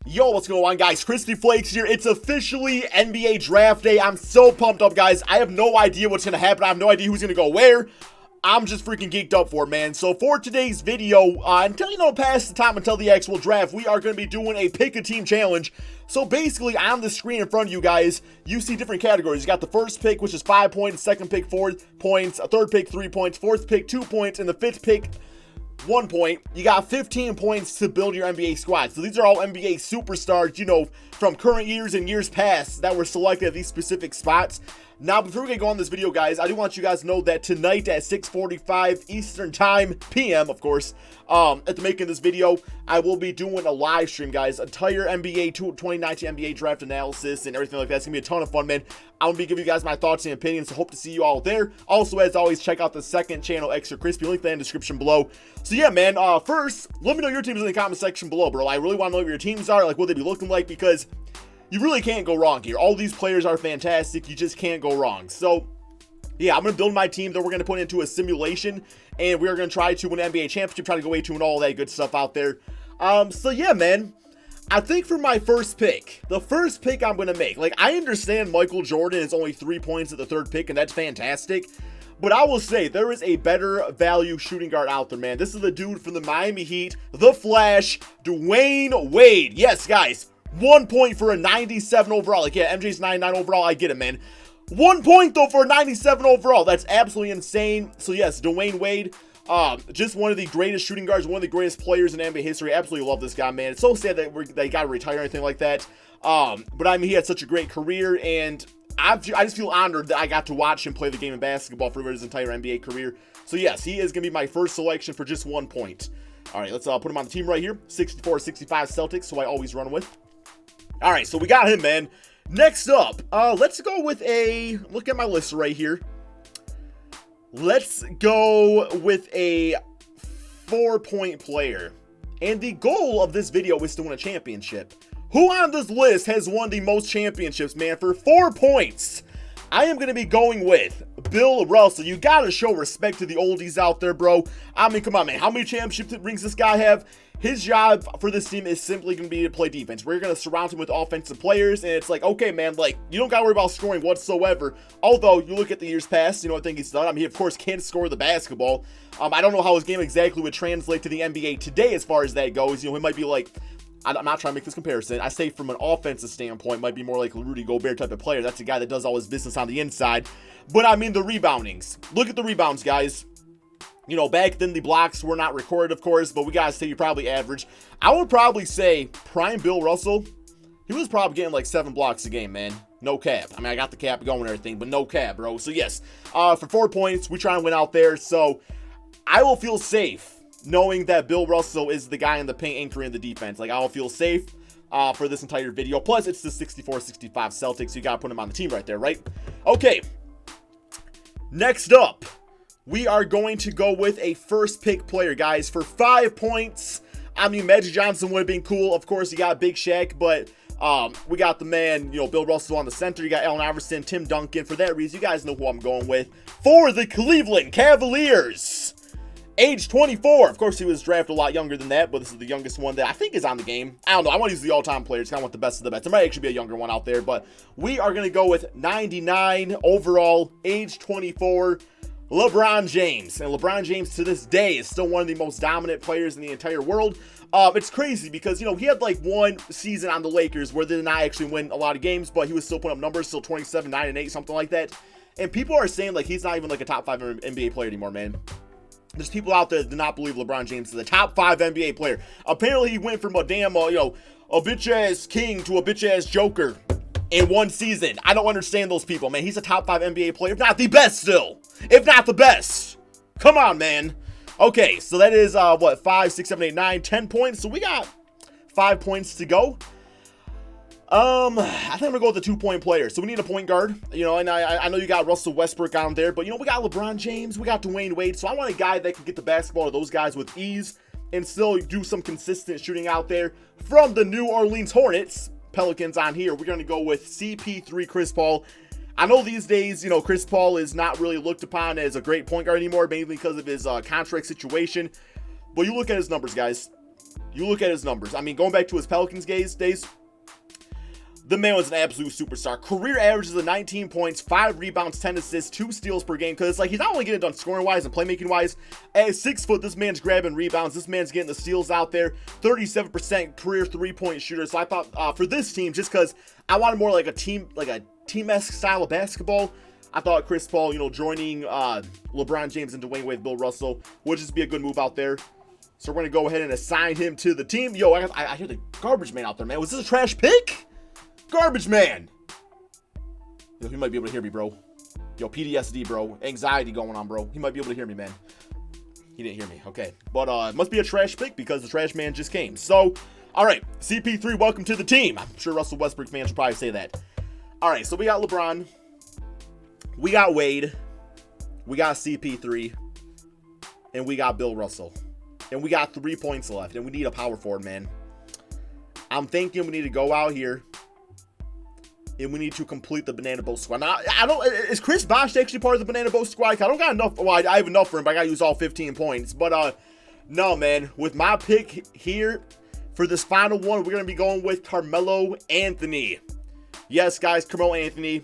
Yo, what's going on, guys? KrispyFlakes here. It's officially NBA draft day. I'm so pumped up, guys. I have no idea what's going to happen. I have no idea who's going to go where. I'm just freaking geeked up for it, man. So for today's video, until, past the time until the actual draft, we are going to be doing a pick a team challenge. So basically, on the screen in front of you guys, you see different categories. You got the first pick, which is 5 points, second pick, 4 points, a third pick, 3 points, fourth pick, 2 points, and the fifth pick, 1 point. You got 15 points to build your NBA squad. So these are all NBA superstars, from current years and years past that were selected at these specific spots. Now, before we get going on this video, guys, I do want you guys to know that tonight at 6:45 Eastern Time, PM, of course, at the making of this video, I will be doing a live stream, guys. Entire NBA 2019 NBA draft analysis and everything like that. It's going to be a ton of fun, man. I'm going to be giving you guys my thoughts and opinions, so hope to see you all there. Also, as always, check out the second channel, Extra Crispy. Link that in the description below. So, yeah, man, first, let me know your teams in the comment section below, bro. I really want to know what your teams are, like what they be looking like, because you really can't go wrong here. All these players are fantastic. You just can't go wrong. So, yeah, I'm going to build my team that we're going to put into a simulation, and we're going to try to win an NBA championship, try to go 8-2 and all that good stuff out there. So, yeah, man, I think for my first pick, the first pick I'm going to make, I understand Michael Jordan is only 3 points at the third pick, and that's fantastic. But I will say, there is a better value shooting guard out there, man. This is the dude from the Miami Heat, the Flash, Dwayne Wade. Yes, guys. 1 point for a 97 overall. MJ's 99 overall. I get it, man. 1 point, though, for a 97 overall. That's absolutely insane. So, yes, Dwayne Wade, just one of the greatest shooting guards, one of the greatest players in NBA history. Absolutely love this guy, man. It's so sad that they got to retire or anything like that. But, I mean, he had such a great career, and I just feel honored that I got to watch him play the game of basketball for his entire NBA career. So, yes, he is going to be my first selection for just 1 point. All right, let's put him on the team right here. 64-65 Celtics, so I always run with. All right, so we got him, man. Next up, let's go with look at my list right here. Let's go with a 4-point player. And the goal of this video is to win a championship. Who on this list has won the most championships, man? For 4 points, I am going to be going with Bill Russell. You got to show respect to the oldies out there, bro. I mean, come on, man. How many championship rings does this guy have? His job for this team is simply going to be to play defense. We're going to surround him with offensive players, and it's like, okay, man, you don't got to worry about scoring whatsoever. Although, you look at the years past, I think he's done. I mean, he, of course, can't score the basketball. I don't know how his game exactly would translate to the NBA today as far as that goes. He might be like, I'm not trying to make this comparison. I say from an offensive standpoint, might be more like a Rudy Gobert type of player. That's a guy that does all his business on the inside. But, I mean, the reboundings. Look at the rebounds, guys. Back then the blocks were not recorded, of course, but we gotta say you're probably average. I would probably say prime Bill Russell, he was probably getting like 7 blocks a game, man. No cap. I mean, I got the cap going and everything, but no cap, bro. So yes, for 4 points, we try and win out there. So I will feel safe knowing that Bill Russell is the guy in the paint anchoring the defense. I will feel safe for this entire video. Plus, it's the 64-65 Celtics, so you gotta put him on the team right there, right? Okay. Next up, we are going to go with a first pick player, guys, for 5 points. I mean, Magic Johnson would have been cool. Of course, you got Big Shaq, but we got the man, Bill Russell on the center. You got Allen Iverson, Tim Duncan. For that reason, you guys know who I'm going with. For the Cleveland Cavaliers, age 24. Of course, he was drafted a lot younger than that, but this is the youngest one that I think is on the game. I don't know. I want to use the all-time players. I want the best of the best. There might actually be a younger one out there, but we are going to go with 99 overall, age 24. LeBron James. And LeBron James to this day is still one of the most dominant players in the entire world. It's crazy because, he had one season on the Lakers where they did not actually win a lot of games, but he was still putting up numbers, still 27, 9, and 8, something like that. And people are saying he's not even a top 5 NBA player anymore, man. There's people out there that do not believe LeBron James is the top 5 NBA player. Apparently he went from a damn, a bitch-ass king to a bitch-ass joker in one season. I don't understand those people, man. He's a top 5 NBA player, if not the best still. If not the best. Come on, man. Okay, so that is, 5, 6, 7, 8, 9, 10 points. So we got 5 points to go. I think I'm gonna go with the 2-point player. So we need a point guard, and I know you got Russell Westbrook on there, but we got LeBron James, we got Dwayne Wade. So I want a guy that can get the basketball to those guys with ease and still do some consistent shooting out there. From the New Orleans Hornets, Pelicans on here, we're gonna go with CP3 Chris Paul. I know these days, Chris Paul is not really looked upon as a great point guard anymore, mainly because of his contract situation. But you look at his numbers, guys. You look at his numbers. I mean, going back to his Pelicans days, the man was an absolute superstar. Career averages of 19 points, 5 rebounds, 10 assists, 2 steals per game. Because it's like he's not only getting it done scoring-wise and playmaking-wise. At 6 foot, this man's grabbing rebounds. This man's getting the steals out there. 37% career three-point shooter. So I thought for this team, just because I wanted more like a team-esque style of basketball, I thought Chris Paul, joining LeBron James and Dwayne Wade, Bill Russell would just be a good move out there. So we're going to go ahead and assign him to the team. Yo, I hear the garbage man out there, man. Was this a trash pick? Garbage man. Yo, he might be able to hear me, bro. Yo, PTSD, bro. Anxiety going on, bro. He might be able to hear me, man. He didn't hear me. Okay. But it must be a trash pick because the trash man just came. So, all right. CP3, welcome to the team. I'm sure Russell Westbrook fans should probably say that. All right. So we got LeBron. We got Wade. We got CP3. And we got Bill Russell. And we got 3 points left. And we need a power forward, man. I'm thinking we need to go out here. And we need to complete the Banana Boat squad. Now, is Chris Bosh actually part of the Banana Boat squad? I don't got enough. Well, I have enough for him, but I got to use all 15 points. But, no, man. With my pick here for this final one, we're going to be going with Carmelo Anthony. Yes, guys, Carmelo Anthony.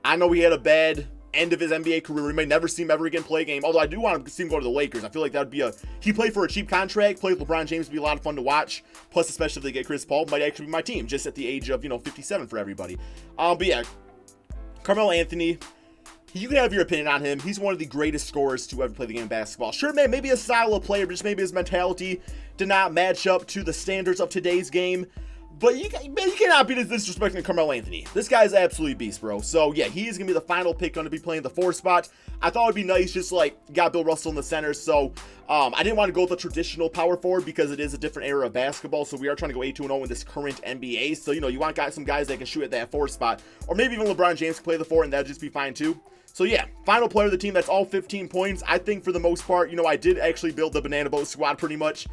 I know he had a bad end of his NBA career. We may never see him ever again play a game. Although I do want to see him go to the Lakers. I feel like that would be he played for a cheap contract. Played with LeBron James would be a lot of fun to watch. Plus, especially if they get Chris Paul, might actually be my team. Just at the age of, 57 for everybody. But yeah, Carmelo Anthony. You can have your opinion on him. He's one of the greatest scorers to ever play the game of basketball. Sure, man, maybe a style of player, but just maybe his mentality did not match up to the standards of today's game. But you cannot be disrespecting Carmelo Anthony. This guy's absolutely beast, bro. So, yeah, he is going to be the final pick, going to be playing the 4 spot. I thought it would be nice, just got Bill Russell in the center. So, I didn't want to go with the traditional power forward because it is a different era of basketball. So, we are trying to go 8-2-0 in this current NBA. So, you want some guys that can shoot at that 4 spot. Or maybe even LeBron James can play the 4, and that would just be fine, too. So, yeah, final player of the team. That's all 15 points. I think for the most part, I did actually build the Banana Boat squad pretty much.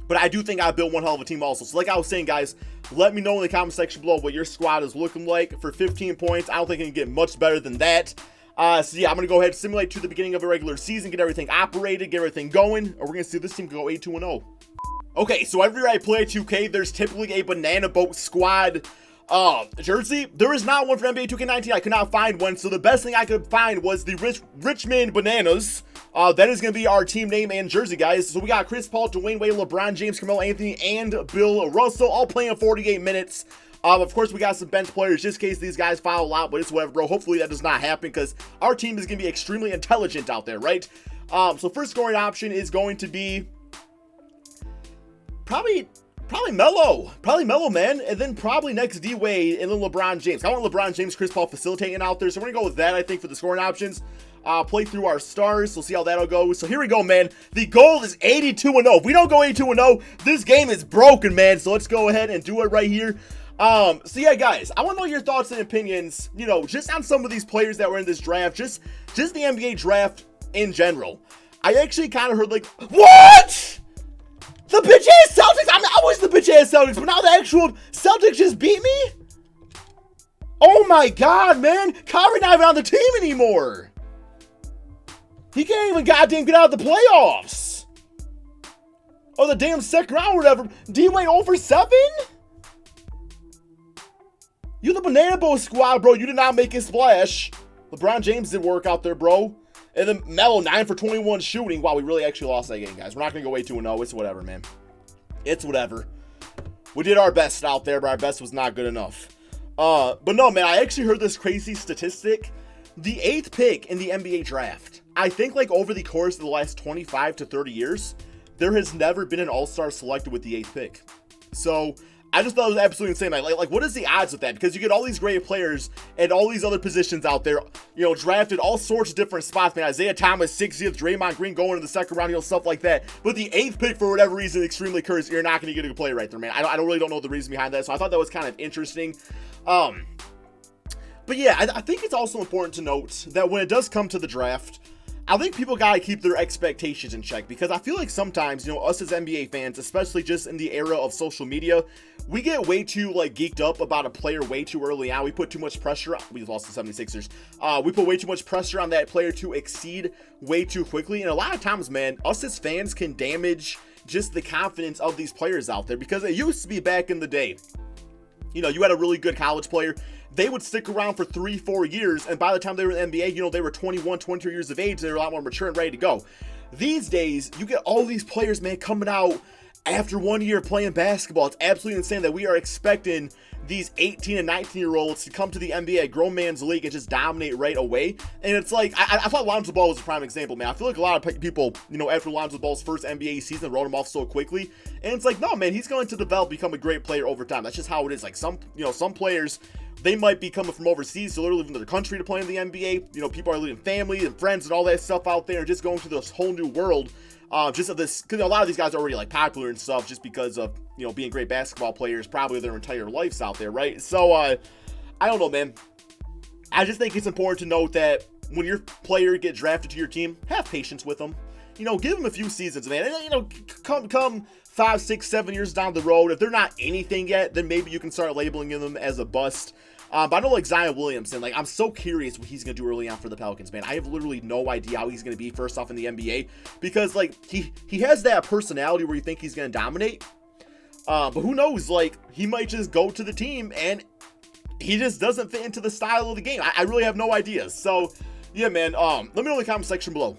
But I do think I built one hell of a team also. So like I was saying, guys, let me know in the comment section below what your squad is looking like for 15 points. I don't think it can get much better than that. So yeah, I'm going to go ahead and simulate to the beginning of a regular season, get everything operated, get everything going, or we're going to see this team go 8-2-0. Okay, so everywhere I play 2K, there's typically a Banana Boat squad jersey. There is not one for NBA 2K19. I could not find one. So the best thing I could find was the Richmond Bananas. That is going to be our team name and jersey, guys. So we got Chris Paul, Dwayne Wade, LeBron James, Carmelo Anthony, and Bill Russell all playing 48 minutes. Of course, we got some bench players just in case these guys foul out, but it's whatever, bro. Hopefully that does not happen because our team is going to be extremely intelligent out there, right? So first scoring option is going to be probably Melo. Probably Melo, man. And then probably next D-Wade and then LeBron James. I want LeBron James, Chris Paul facilitating out there. So we're going to go with that, I think, for the scoring options. Play through our stars. We'll see how that'll go. So here we go, man. The goal is 82-0. If we don't go 82-0, this game is broken, man. So let's go ahead and do it right here. So yeah, guys, I want to know your thoughts and opinions, just on some of these players that were in this draft, just the NBA draft in general. I actually kind of heard what? The bitch-ass Celtics? I mean, I was the bitch-ass Celtics, but now the actual Celtics just beat me? Oh my God, man. Kyrie not even on the team anymore. He can't even goddamn get out of the playoffs. Oh, the damn second round or whatever. D-Wade 0 for 7? You the Banana Boat squad, bro. You did not make it splash. LeBron James did work out there, bro. And then Melo 9 for 21 shooting. Wow, we really actually lost that game, guys. We're not going to go 8-2-0. It's whatever, man. It's whatever. We did our best out there, but our best was not good enough. But no, man, I actually heard this crazy statistic. The 8th pick in the NBA draft. I think over the course of the last 25 to 30 years, there has never been an all-star selected with the 8th pick. So I just thought it was absolutely insane. Like, what is the odds with that? Because you get all these great players and all these other positions out there, drafted all sorts of different spots, man. Isaiah Thomas, 60th, Draymond Green going into the second round, stuff like that. But the 8th pick, for whatever reason, extremely cursed. You're not going to get a good player right there, man. I really don't know the reason behind that. So I thought that was kind of interesting. But yeah, I think it's also important to note that when it does come to the draft, I think people gotta keep their expectations in check because I feel like sometimes, us as NBA fans, especially just in the era of social media, we get way too geeked up about a player way too early on. We put too much pressure on, we lost the 76ers. We put way too much pressure on that player to exceed way too quickly. And a lot of times, man, us as fans can damage just the confidence of these players out there, because it used to be back in the day, you know, you had a really good college player, they would stick around for 3-4 years, and by the time they were in the NBA, you know, they were 21, 22 years of age, they were a lot more mature and ready to go. These days, you get all these players, man, coming out after 1 year playing basketball. It's absolutely insane that we are expecting these 18 and 19-year-olds to come to the NBA, a grown man's league, and just dominate right away. And it's like, I thought Lonzo Ball was a prime example, man. I feel like a lot of people, you know, after Lonzo Ball's first NBA season, wrote him off so quickly. And it's like, no, man, he's going to develop, become a great player over time. That's just how it is. Like, some players, they might be coming from overseas, so they're leaving their country to play in the NBA. You know, people are leaving family and friends and all that stuff out there and just going to this whole new world. Just of this, because a lot of these guys are already like popular and stuff, just because of, you know, being great basketball players probably their entire lives out there, right? So I don't know, man. I just think it's important to note that when your player get drafted to your team, have patience with them. You know, give them a few seasons, man. And, you know, come 5, 6, 7 years down the road, if they're not anything yet, then maybe you can start labeling them as a bust. But I know, like, Zion Williamson, like, I'm so curious what he's going to do early on for the Pelicans, man. I have literally no idea how he's going to be first off in the NBA, because, like, he has that personality where you think he's going to dominate. But who knows, like, he might just go to the team and he just doesn't fit into the style of the game. I really have no idea. So, yeah, man, let me know in the comment section below.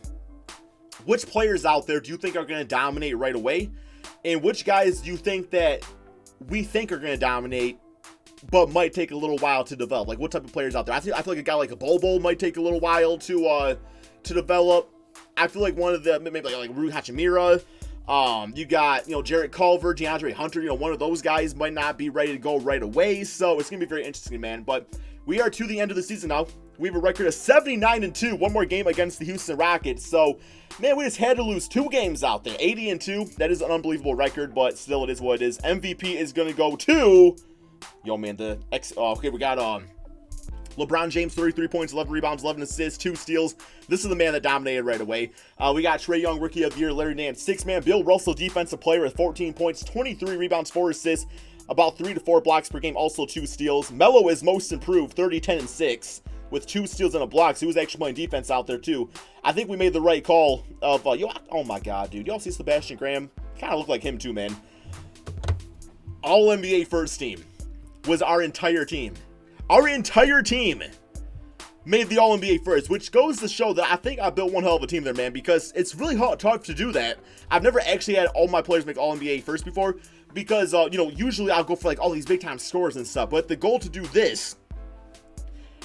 Which players out there do you think are going to dominate right away? And which guys do you think that we think are going to dominate but might take a little while to develop? Like, what type of players out there? I feel like a guy like a Bobo might take a little while to develop. I feel like one of the, maybe like Rui Hachimura. You got, you know, Jarrett Culver, DeAndre Hunter. You know, one of those guys might not be ready to go right away. So it's gonna be very interesting, man. But we are to the end of the season now. We have a record of 79-2. One more game against the Houston Rockets. So, man, we just had to lose 2 games out there. 80-2. That is an unbelievable record, but still, it is what it is. MVP is gonna go to, yo, man, okay, we got LeBron James, 33 points, 11 rebounds, 11 assists, 2 steals. This is the man that dominated right away. We got Trae Young, Rookie of the Year, Larry Nance, 6-man. Bill Russell, Defensive Player with 14 points, 23 rebounds, 4 assists, about 3 to 4 blocks per game, also 2 steals. Melo is Most Improved, 30, 10, and 6, with 2 steals and a block, so he was actually playing defense out there too. I think we made the right call of, oh my God, dude. Y'all see Sebastian Graham? Kind of look like him too, man. All-NBA first team was our entire team. Our entire team made the All-NBA first, which goes to show that I think I built one hell of a team there, man, because it's really tough to do that. I've never actually had all my players make All-NBA first before, because, you know, usually I'll go for, like, all these big-time scores and stuff, but the goal to do this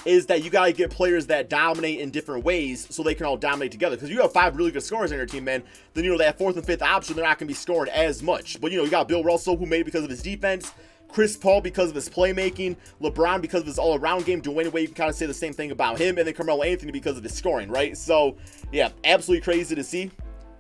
is that you got to get players that dominate in different ways so they can all dominate together, because you have 5 really good scorers on your team, man, then, you know, that 4th and 5th option, they're not going to be scoring as much. But, you know, you got Bill Russell, who made it because of his defense, Chris Paul because of his playmaking, LeBron because of his all-around game, Dwayne Wade, you can kind of say the same thing about him, and then Carmelo Anthony because of his scoring, right? So, yeah, absolutely crazy to see.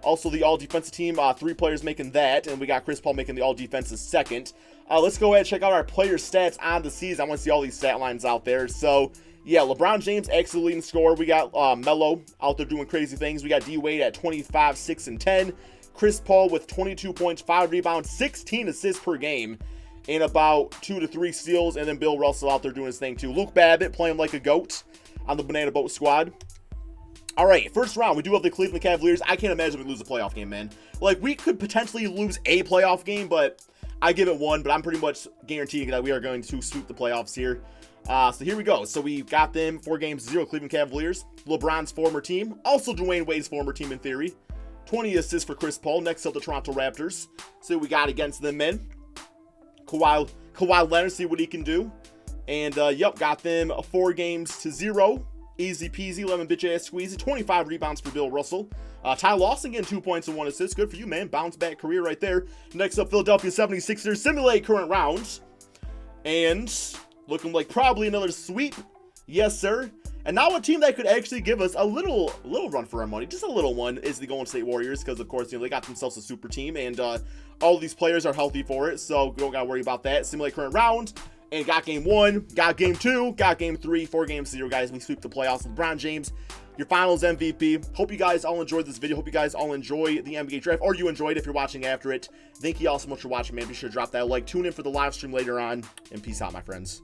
Also, the all-defensive team, 3 players making that, and we got Chris Paul making the all-defensive second. Let's go ahead and check out our player stats on the season. I want to see all these stat lines out there. So, yeah, LeBron James, excellent leading scorer. We got Melo out there doing crazy things. We got D-Wade at 25, 6, and 10. Chris Paul with 22 points, 5 rebounds, 16 assists per game, and about 2 to 3 steals, and then Bill Russell out there doing his thing too. Luke Babbitt playing like a goat on the Banana Boat squad. All right, first round, we do have the Cleveland Cavaliers. I can't imagine we lose a playoff game, man. Like, we could potentially lose a playoff game, but I give it 1, but I'm pretty much guaranteeing that we are going to sweep the playoffs here. So here we go. So we got them 4-0 Cleveland Cavaliers. LeBron's former team, also Dwayne Wade's former team in theory. 20 assists for Chris Paul. Next up, the Toronto Raptors. See what we got against them, men. Kawhi Leonard, see what he can do. And, yep, got them 4-0. Easy peasy, lemon bitch ass squeezy. 25 rebounds for Bill Russell. Ty Lawson getting 2 points and 1 assist. Good for you, man. Bounce back career right there. Next up, Philadelphia 76ers. Simulate current rounds. And looking like probably another sweep. Yes, sir. And now a team that could actually give us a little run for our money, just a little one, is the Golden State Warriors, because of course, you know, they got themselves a super team, and all of these players are healthy for it, so don't gotta worry about that. Simulate current round, and got game 1, got game 2, got game 3, 4-0, guys. We sweep the playoffs. LeBron James, your finals MVP. Hope you guys all enjoyed this video. Hope you guys all enjoy the NBA draft, or you enjoyed if you're watching after it. Thank you all so much for watching, man. Be sure to drop that like, tune in for the live stream later on, and peace out, my friends.